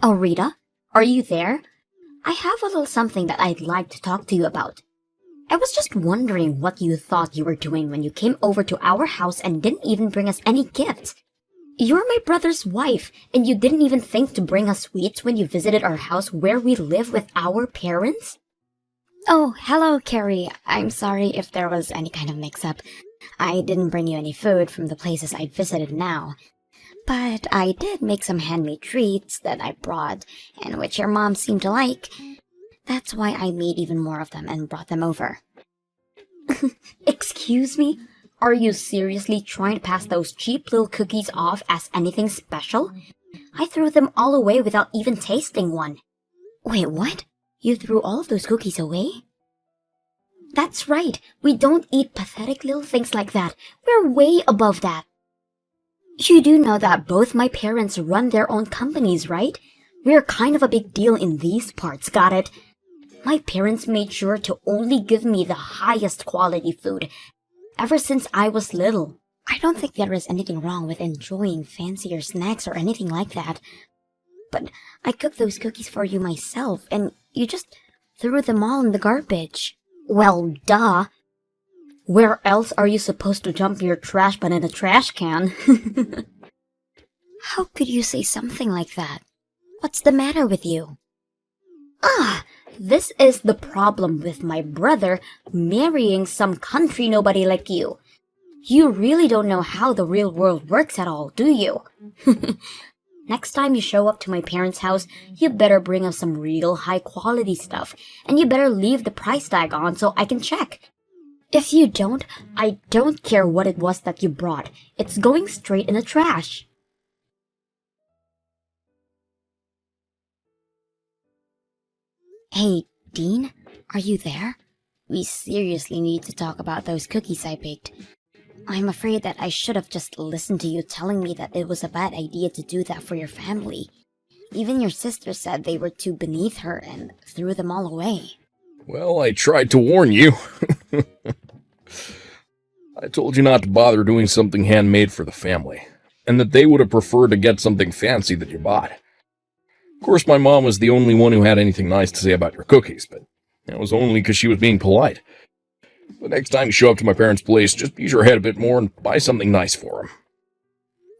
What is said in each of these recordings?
Oh, Rita, are you there? I have a little something that I'd like to talk to you about. I was just wondering what you thought you were doing when you came over to our house and didn't even bring us any gifts. You're my brother's wife, and you didn't even think to bring us sweets when you visited our house where we live with our parents? Oh, hello, Carrie. I'm sorry if there was any kind of mix-up. I didn't bring you any food from the places I'd visited now. But I did make some handmade treats that I brought, and which your mom seemed to like. That's why I made even more of them and brought them over. Excuse me? Are you seriously trying to pass those cheap little cookies off as anything special? I threw them all away without even tasting one. Wait, what? You threw all of those cookies away? That's right. We don't eat pathetic little things like that. We're way above that. You do know that both my parents run their own companies, right? We're kind of a big deal in these parts, got it? My parents made sure to only give me the highest quality food ever since I was little. I don't think there is anything wrong with enjoying fancier snacks or anything like that. But I cooked those cookies for you myself, and you just threw them all in the garbage. Well, duh. Where else are you supposed to dump your trash but in a trash can? How could you say something like that? What's the matter with you? This is the problem with my brother marrying some country nobody like you. You really don't know how the real world works at all, do you? Next time you show up to my parents' house, you better bring us some real high-quality stuff, and you better leave the price tag on so I can check. If you don't, I don't care what it was that you brought. It's going straight in the trash. Hey, Dean, are you there? We seriously need to talk about those cookies I baked. I'm afraid that I should have just listened to you telling me that it was a bad idea to do that for your family. Even your sister said they were too beneath her and threw them all away. Well, I tried to warn you. I told you not to bother doing something handmade for the family, and that they would have preferred to get something fancy that you bought. Of course, my mom was the only one who had anything nice to say about your cookies, but that was only because she was being polite. The next time you show up to my parents' place, just use your head a bit more and buy something nice for them.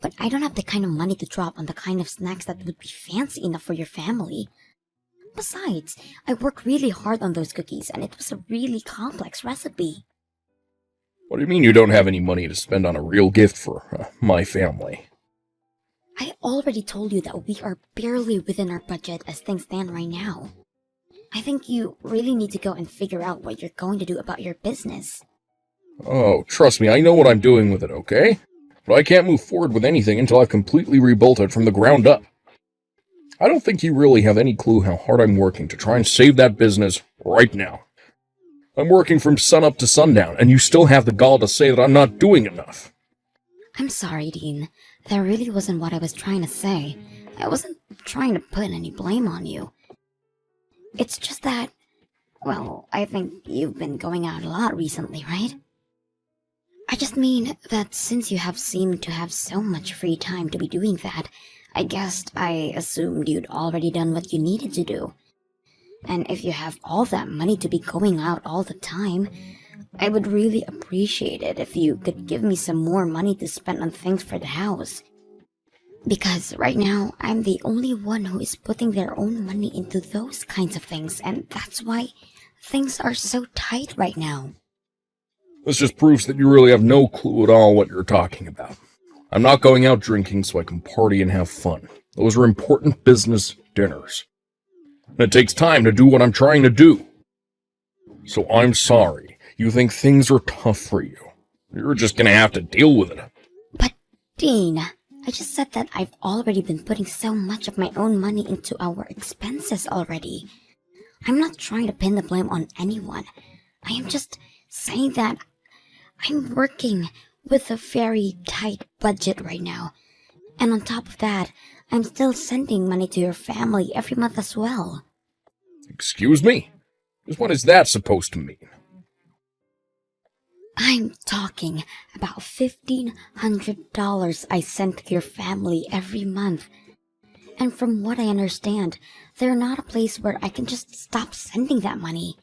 But I don't have the kind of money to drop on the kind of snacks that would be fancy enough for your family. Besides, I worked really hard on those cookies, and it was a really complex recipe. What do you mean you don't have any money to spend on a real gift for my family? I already told you that we are barely within our budget as things stand right now. I think you really need to go and figure out what you're going to do about your business. Oh, trust me, I know what I'm doing with it, okay? But I can't move forward with anything until I've completely rebuilt it from the ground up. I don't think you really have any clue how hard I'm working to try and save that business right now. I'm working from sunup to sundown, and you still have the gall to say that I'm not doing enough. I'm sorry, Dean. That really wasn't what I was trying to say. I wasn't trying to put any blame on you. It's just that, well, I think you've been going out a lot recently, right? I just mean that since you have seemed to have so much free time to be doing that, I assumed you'd already done what you needed to do. And if you have all that money to be going out all the time, I would really appreciate it if you could give me some more money to spend on things for the house. Because right now, I'm the only one who is putting their own money into those kinds of things, and that's why things are so tight right now. This just proves that you really have no clue at all what you're talking about. I'm not going out drinking so I can party and have fun. Those are important business dinners. And it takes time to do what I'm trying to do. So I'm sorry. You think things are tough for you. You're just gonna have to deal with it. But, Dean, I just said that I've already been putting so much of my own money into our expenses already. I'm not trying to pin the blame on anyone. I am just saying that I'm working with a very tight budget right now. And on top of that, I'm still sending money to your family every month as well. Excuse me? Just what is that supposed to mean? I'm talking about $1,500 I send to your family every month. And from what I understand, they're not a place where I can just stop sending that money.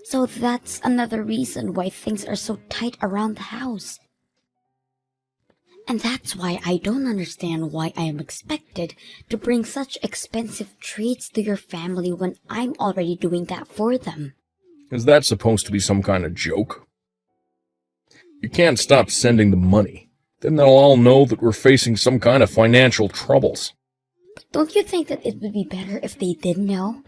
So that's another reason why things are so tight around the house. And that's why I don't understand why I am expected to bring such expensive treats to your family when I'm already doing that for them. Is that supposed to be some kind of joke? You can't stop sending the money. Then they'll all know that we're facing some kind of financial troubles. Don't you think that it would be better if they did know?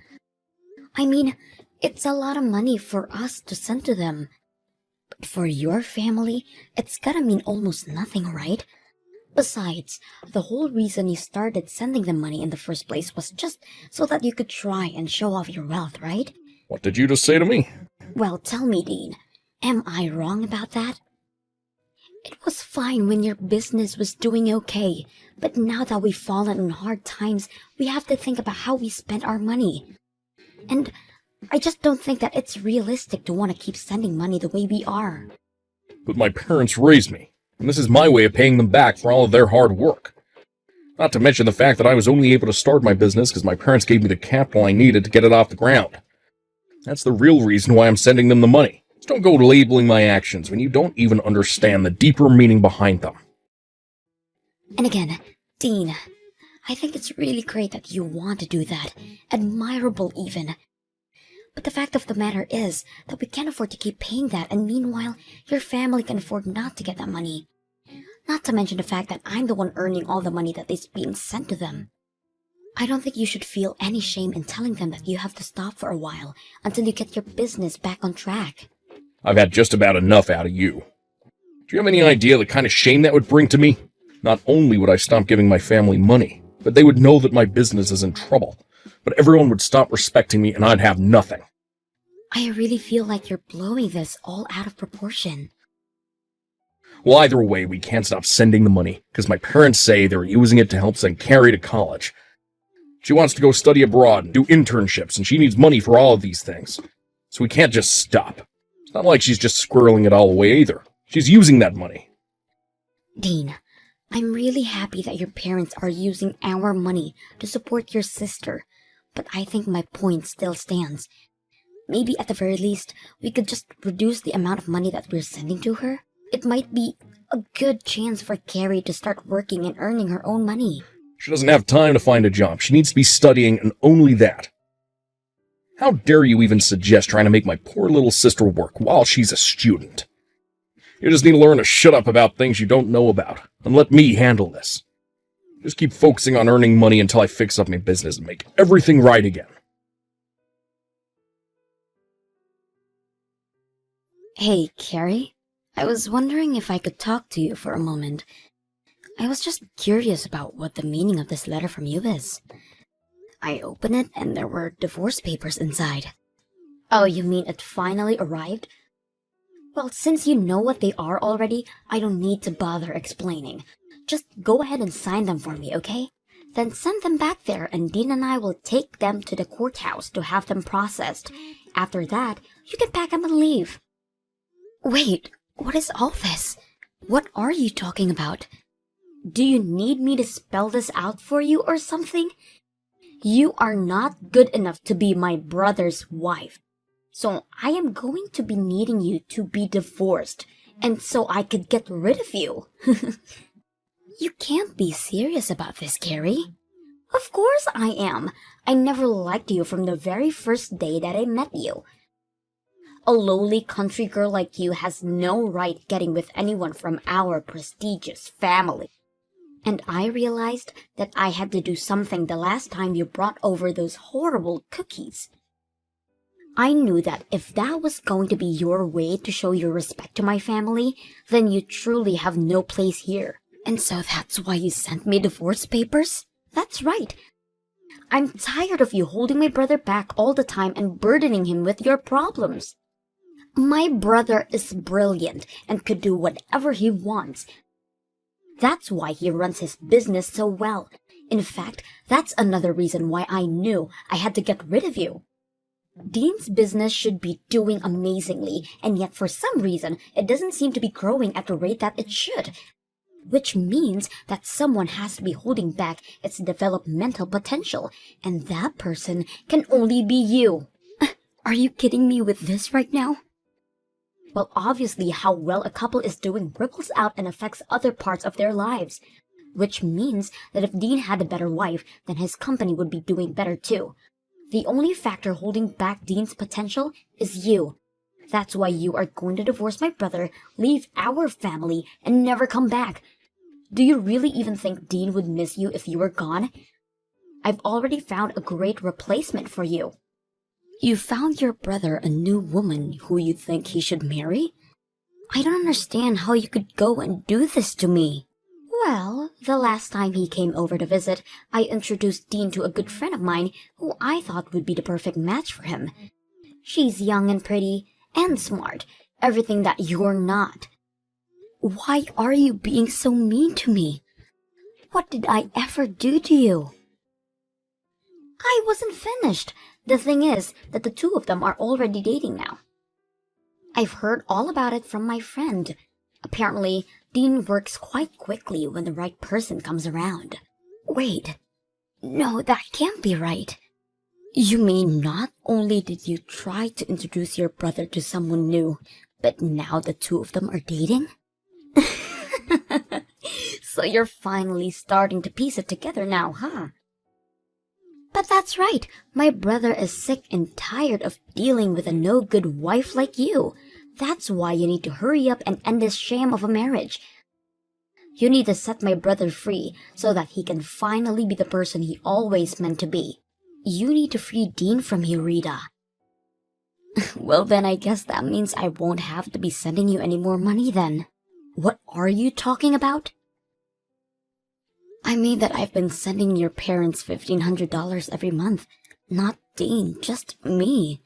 I mean, it's a lot of money for us to send to them. But for your family, it's gotta mean almost nothing, right? Besides, the whole reason you started sending them money in the first place was just so that you could try and show off your wealth, right? What did you just say to me? Well, tell me, Dean, am I wrong about that? It was fine when your business was doing okay, but now that we've fallen on hard times, we have to think about how we spend our money. And I just don't think that it's realistic to want to keep sending money the way we are. But my parents raised me, and this is my way of paying them back for all of their hard work. Not to mention the fact that I was only able to start my business because my parents gave me the capital I needed to get it off the ground. That's the real reason why I'm sending them the money. Just don't go labeling my actions when you don't even understand the deeper meaning behind them. And again, Dean, I think it's really great that you want to do that. Admirable even. But the fact of the matter is that we can't afford to keep paying that, and meanwhile, your family can afford not to get that money. Not to mention the fact that I'm the one earning all the money that is being sent to them. I don't think you should feel any shame in telling them that you have to stop for a while until you get your business back on track. I've had just about enough out of you. Do you have any idea the kind of shame that would bring to me? Not only would I stop giving my family money, but they would know that my business is in trouble. But everyone would stop respecting me and I'd have nothing. I really feel like you're blowing this all out of proportion. Well, either way, we can't stop sending the money, because my parents say they're using it to help send Carrie to college. She wants to go study abroad and do internships, and she needs money for all of these things. So we can't just stop. It's not like she's just squirreling it all away either. She's using that money. Dean, I'm really happy that your parents are using our money to support your sister, but I think my point still stands. Maybe at the very least, we could just reduce the amount of money that we're sending to her. It might be a good chance for Carrie to start working and earning her own money. She doesn't have time to find a job. She needs to be studying, and only that. How dare you even suggest trying to make my poor little sister work while she's a student? You just need to learn to shut up about things you don't know about, and let me handle this. Just keep focusing on earning money until I fix up my business and make everything right again. Hey, Carrie. I was wondering if I could talk to you for a moment. I was just curious about what the meaning of this letter from you is. I opened it and there were divorce papers inside. Oh, you mean it finally arrived? Well, since you know what they are already, I don't need to bother explaining. Just go ahead and sign them for me, okay? Then send them back there and Dean and I will take them to the courthouse to have them processed. After that, you can pack them and leave. Wait, what is all this? What are you talking about? Do you need me to spell this out for you or something? You are not good enough to be my brother's wife. So I am going to be needing you to be divorced, and so I could get rid of you. You can't be serious about this, Carrie. Of course I am. I never liked you from the very first day that I met you. A lowly country girl like you has no right getting with anyone from our prestigious family. And I realized that I had to do something the last time you brought over those horrible cookies. I knew that if that was going to be your way to show your respect to my family, then you truly have no place here. And so that's why you sent me divorce papers? That's right. I'm tired of you holding my brother back all the time and burdening him with your problems. My brother is brilliant and could do whatever he wants. That's why he runs his business so well. In fact, that's another reason why I knew I had to get rid of you. Dean's business should be doing amazingly, and yet for some reason, it doesn't seem to be growing at the rate that it should. which means that someone has to be holding back its developmental potential, and that person can only be you. Are you kidding me with this right now? Well, obviously, how well a couple is doing ripples out and affects other parts of their lives, which means that if Dean had a better wife, then his company would be doing better too. The only factor holding back Dean's potential is you. That's why you are going to divorce my brother, leave our family, and never come back. Do you really even think Dean would miss you if you were gone? I've already found a great replacement for you. You found your brother a new woman who you think he should marry? I don't understand how you could go and do this to me. Well, the last time he came over to visit, I introduced Dean to a good friend of mine who I thought would be the perfect match for him. She's young and pretty and smart, everything that you're not. Why are you being so mean to me? What did I ever do to you? I wasn't finished. The thing is that the two of them are already dating now. I've heard all about it from my friend. Apparently, Dean works quite quickly when the right person comes around. Wait, no, that can't be right. You mean not only did you try to introduce your brother to someone new, but now the two of them are dating? So you're finally starting to piece it together now, huh? But that's right, my brother is sick and tired of dealing with a no-good wife like you. That's why you need to hurry up and end this sham of a marriage. You need to set my brother free so that he can finally be the person he always meant to be. You need to free Dean from you, Rita. Well, then I guess that means I won't have to be sending you any more money then. What are you talking about? I mean that I've been sending your parents $1,500 every month. Not Dean, just me.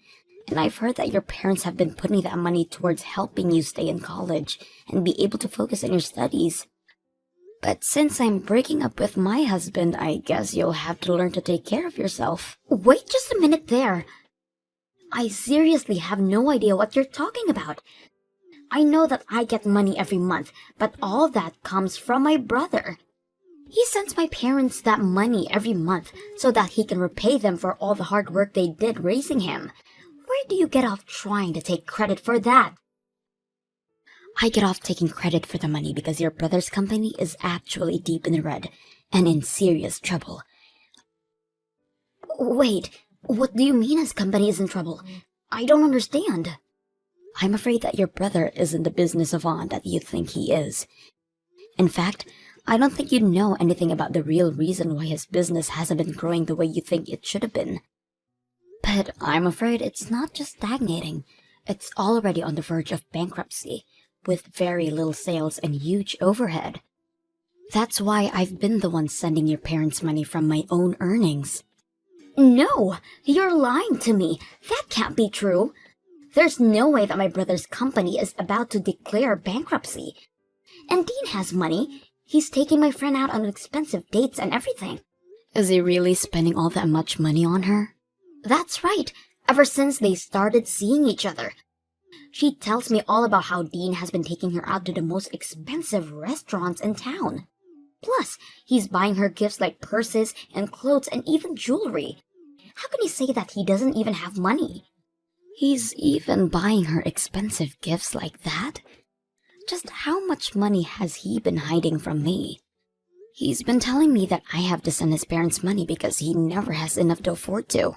And I've heard that your parents have been putting that money towards helping you stay in college and be able to focus on your studies. But since I'm breaking up with my husband, I guess you'll have to learn to take care of yourself. Wait just a minute there. I seriously have no idea what you're talking about. I know that I get money every month, but all that comes from my brother. He sends my parents that money every month so that he can repay them for all the hard work they did raising him. Where do you get off trying to take credit for that? I get off taking credit for the money because your brother's company is actually deep in the red and in serious trouble. Wait, what do you mean his company is in trouble? I don't understand. I'm afraid that your brother isn't the business savant that you think he is. In fact, I don't think you know anything about the real reason why his business hasn't been growing the way you think it should have been. But I'm afraid it's not just stagnating. It's already on the verge of bankruptcy, with very little sales and huge overhead. That's why I've been the one sending your parents money from my own earnings. No, you're lying to me. That can't be true. There's no way that my brother's company is about to declare bankruptcy. And Dean has money. He's taking my friend out on expensive dates and everything. Is he really spending all that much money on her? That's right, ever since they started seeing each other. She tells me all about how Dean has been taking her out to the most expensive restaurants in town. Plus, he's buying her gifts like purses and clothes and even jewelry. How can he say that he doesn't even have money? He's even buying her expensive gifts like that? Just how much money has he been hiding from me? He's been telling me that I have to send his parents money because he never has enough to afford to.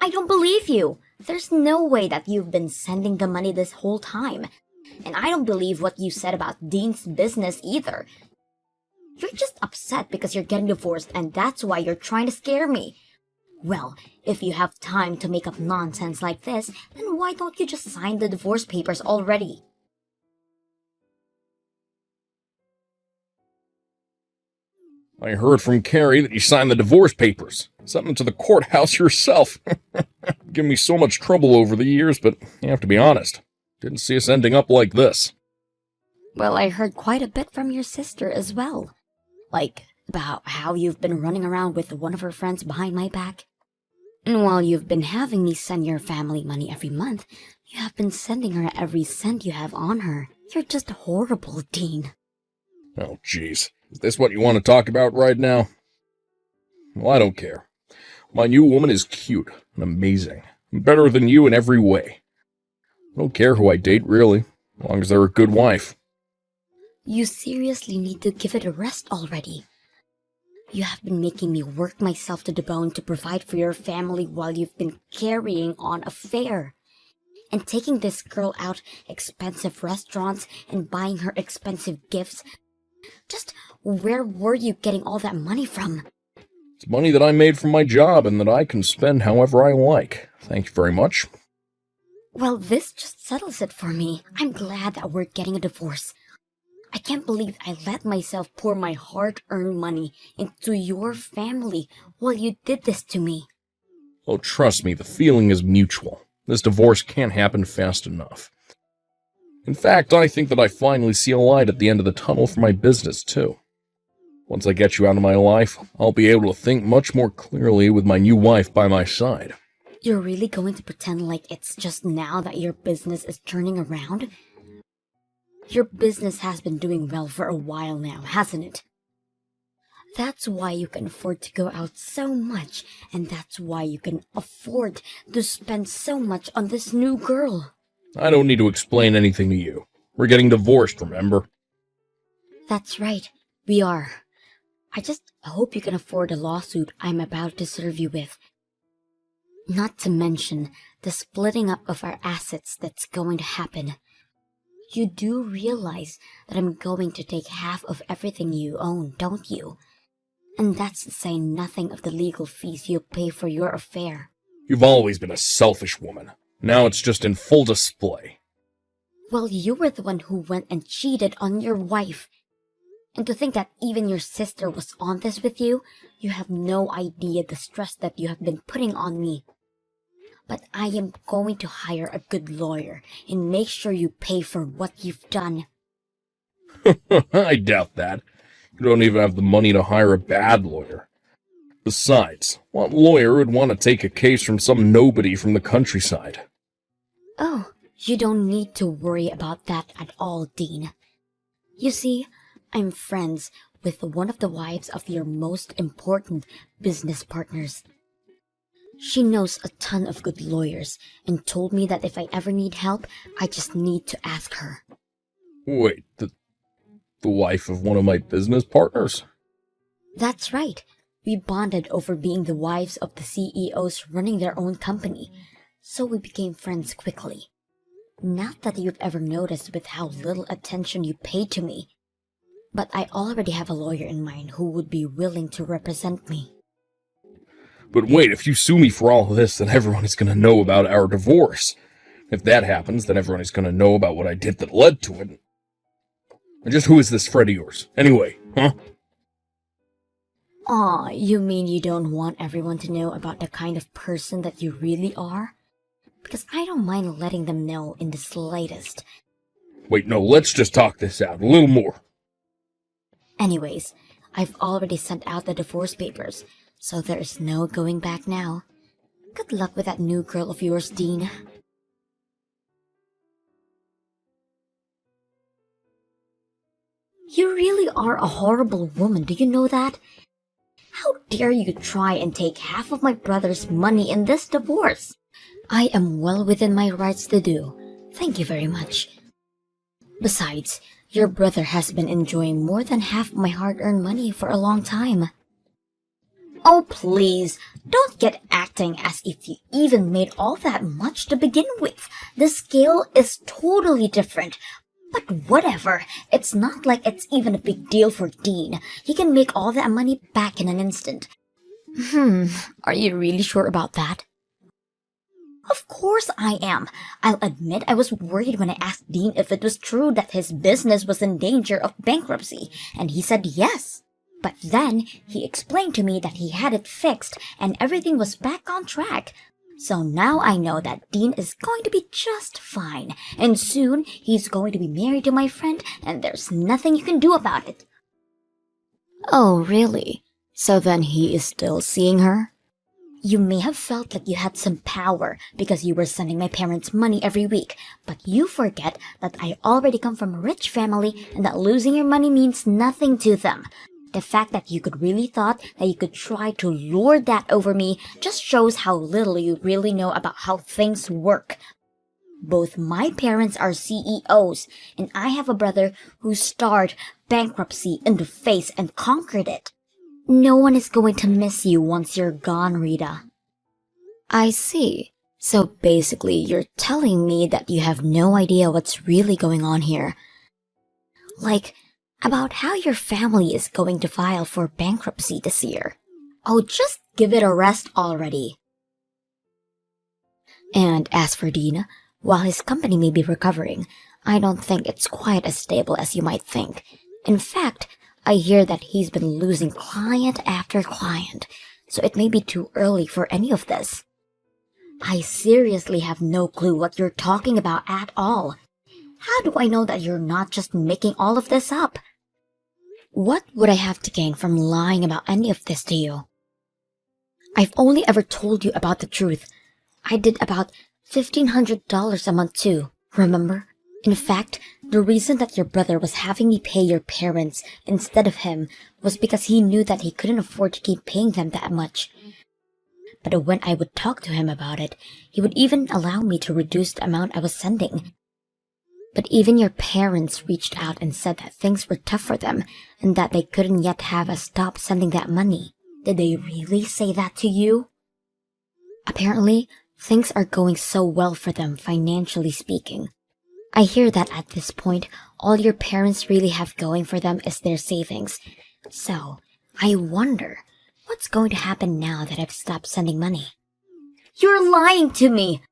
I don't believe you. There's no way that you've been sending the money this whole time. And I don't believe what you said about Dean's business either. You're just upset because you're getting divorced and that's why you're trying to scare me. Well, if you have time to make up nonsense like this, then why don't you just sign the divorce papers already? I heard from Carrie that you signed the divorce papers. Sent them to the courthouse yourself. Given me so much trouble over the years, but you have to be honest. Didn't see us ending up like this. Well, I heard quite a bit from your sister as well. Like, about how you've been running around with one of her friends behind my back. And while you've been having me send your family money every month, you have been sending her every cent you have on her. You're just horrible, Dean. Oh, jeez. Is this what you want to talk about right now? Well, I don't care. My new woman is cute and amazing. Better than you in every way. I don't care who I date, really, as long as they're a good wife. You seriously need to give it a rest already. You have been making me work myself to the bone to provide for your family while you've been carrying on a affair. And taking this girl out expensive restaurants and buying her expensive gifts. Just where were you getting all that money from? It's money that I made from my job and that I can spend however I like. Thank you very much. Well, this just settles it for me. I'm glad that we're getting a divorce. I can't believe I let myself pour my hard-earned money into your family while you did this to me. Oh, trust me, the feeling is mutual. This divorce can't happen fast enough. In fact, I think that I finally see a light at the end of the tunnel for my business, too. Once I get you out of my life, I'll be able to think much more clearly with my new wife by my side. You're really going to pretend like it's just now that your business is turning around? Your business has been doing well for a while now, hasn't it? That's why you can afford to go out so much, and that's why you can afford to spend so much on this new girl. I don't need to explain anything to you. We're getting divorced, remember? That's right, we are. I just hope you can afford the lawsuit I'm about to serve you with. Not to mention the splitting up of our assets that's going to happen. You do realize that I'm going to take half of everything you own, don't you? And that's to say nothing of the legal fees you'll pay for your affair. You've always been a selfish woman. Now it's just in full display. Well, you were the one who went and cheated on your wife. And to think that even your sister was on this with you, you have no idea the stress that you have been putting on me. But I am going to hire a good lawyer and make sure you pay for what you've done. I doubt that. You don't even have the money to hire a bad lawyer. Besides, what lawyer would want to take a case from some nobody from the countryside? Oh, you don't need to worry about that at all, Dean. You see, I'm friends with one of the wives of your most important business partners. She knows a ton of good lawyers and told me that if I ever need help, I just need to ask her. Wait, the wife of one of my business partners? That's right. We bonded over being the wives of the CEOs running their own company, so we became friends quickly. Not that you've ever noticed with how little attention you pay to me, but I already have a lawyer in mind who would be willing to represent me. But wait, if you sue me for all this, then everyone is going to know about our divorce. If that happens, then everyone is going to know about what I did that led to it. And just who is this friend of yours, anyway, huh? Aw, you mean you don't want everyone to know about the kind of person that you really are? Because I don't mind letting them know in the slightest. Wait, no, let's just talk this out a little more. Anyways, I've already sent out the divorce papers, so there's no going back now. Good luck with that new girl of yours, Dean. You really are a horrible woman, do you know that? How dare you try and take half of my brother's money in this divorce? I am well within my rights to do. Thank you very much. Besides, your brother has been enjoying more than half my hard-earned money for a long time. Oh, please, don't get acting as if you even made all that much to begin with. The scale is totally different. But whatever, it's not like it's even a big deal for Dean. He can make all that money back in an instant. Are you really sure about that? Of course I am. I'll admit I was worried when I asked Dean if it was true that his business was in danger of bankruptcy, and he said yes. But then he explained to me that he had it fixed and everything was back on track. So now I know that Dean is going to be just fine, and soon he's going to be married to my friend, and there's nothing you can do about it. Oh, really? So then he is still seeing her? You may have felt like you had some power because you were sending my parents money every week, but you forget that I already come from a rich family and that losing your money means nothing to them. The fact that you could really thought that you could try to lord that over me just shows how little you really know about how things work. Both my parents are CEOs, and I have a brother who stared bankruptcy in the face and conquered it. No one is going to miss you once you're gone, Rita. I see. So basically, you're telling me that you have no idea what's really going on here. Like, about how your family is going to file for bankruptcy this year. Oh, just give it a rest already. And as for Dean, while his company may be recovering, I don't think it's quite as stable as you might think. In fact, I hear that he's been losing client after client, so it may be too early for any of this. I seriously have no clue what you're talking about at all. How do I know that you're not just making all of this up? What would I have to gain from lying about any of this to you? I've only ever told you about the truth. I did about $1,500 a month too, remember? In fact, the reason that your brother was having me pay your parents instead of him was because he knew that he couldn't afford to keep paying them that much. But when I would talk to him about it, he would even allow me to reduce the amount I was sending. But even your parents reached out and said that things were tough for them and that they couldn't yet have us stop sending that money. Did they really say that to you? Apparently, things are going so well for them financially speaking. I hear that at this point, all your parents really have going for them is their savings. So, I wonder, what's going to happen now that I've stopped sending money? You're lying to me!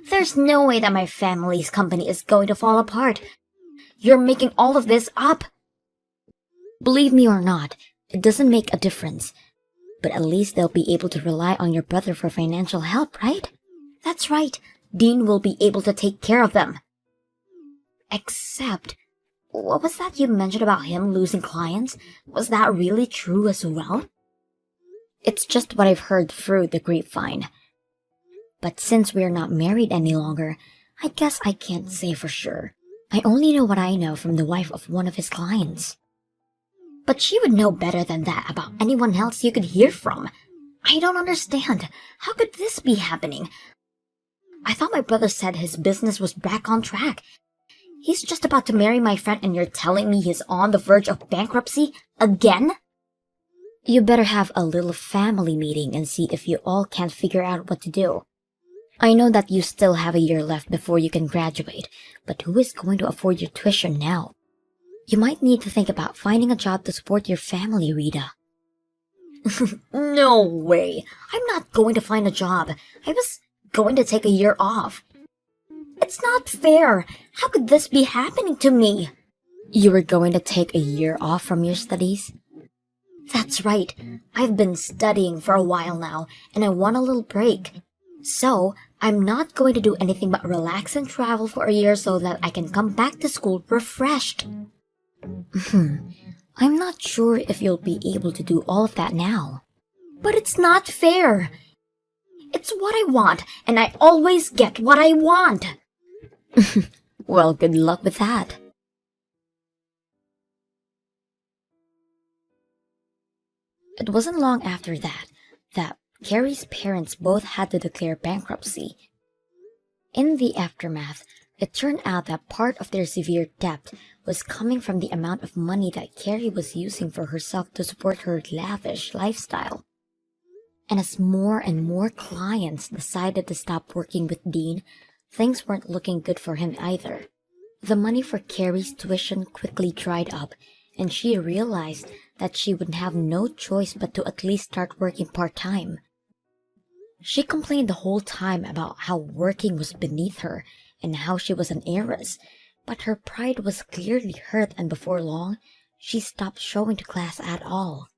There's no way that my family's company is going to fall apart. You're making all of this up. Believe me or not, it doesn't make a difference. But at least they'll be able to rely on your brother for financial help, right? That's right. Dean will be able to take care of them. Except, what was that you mentioned about him losing clients? Was that really true as well? It's just what I've heard through the grapevine. But since we're not married any longer, I guess I can't say for sure. I only know what I know from the wife of one of his clients. But she would know better than that about anyone else you could hear from. I don't understand. How could this be happening? I thought my brother said his business was back on track. He's just about to marry my friend and you're telling me he's on the verge of bankruptcy again? You better have a little family meeting and see if you all can't figure out what to do. I know that you still have a year left before you can graduate, but who is going to afford your tuition now? You might need to think about finding a job to support your family, Rita. No way. I'm not going to find a job. I was going to take a year off. It's not fair. How could this be happening to me? You were going to take a year off from your studies? That's right. I've been studying for a while now, and I want a little break. So, I'm not going to do anything but relax and travel for a year so that I can come back to school refreshed. I'm not sure if you'll be able to do all of that now. But it's not fair. It's what I want, and I always get what I want. Well, good luck with that. It wasn't long after that Carrie's parents both had to declare bankruptcy. In the aftermath, it turned out that part of their severe debt was coming from the amount of money that Carrie was using for herself to support her lavish lifestyle. And as more and more clients decided to stop working with Dean, things weren't looking good for him either. The money for Carrie's tuition quickly dried up, and she realized that she would have no choice but to at least start working part-time. She complained the whole time about how working was beneath her and how she was an heiress, but her pride was clearly hurt, and before long, she stopped showing to class at all.